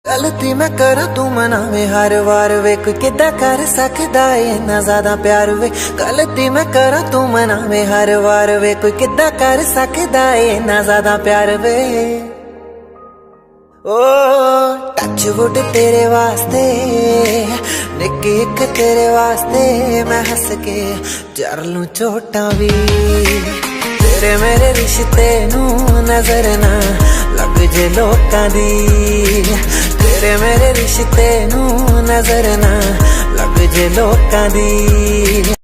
गलती मैं करा तू मनावे हर वार वे कोई किदा कर सकदा है इन्ना ज्यादा प्यार वे। गलती मैं करा तू मनावे हर वार वे कोई किदा कर सकदा है इन्ना ज्यादा प्यार वे। ओ टच वुड तेरे वास्ते निक्की एक तेरे वास्ते मैं हस के जर लूं चोटां भी। तेरे मेरे रिश्ते नू नजर ना लग जे लोकां दी। तेरे मेरे रिश्ते नू नजर ना लग जे लोकां दी।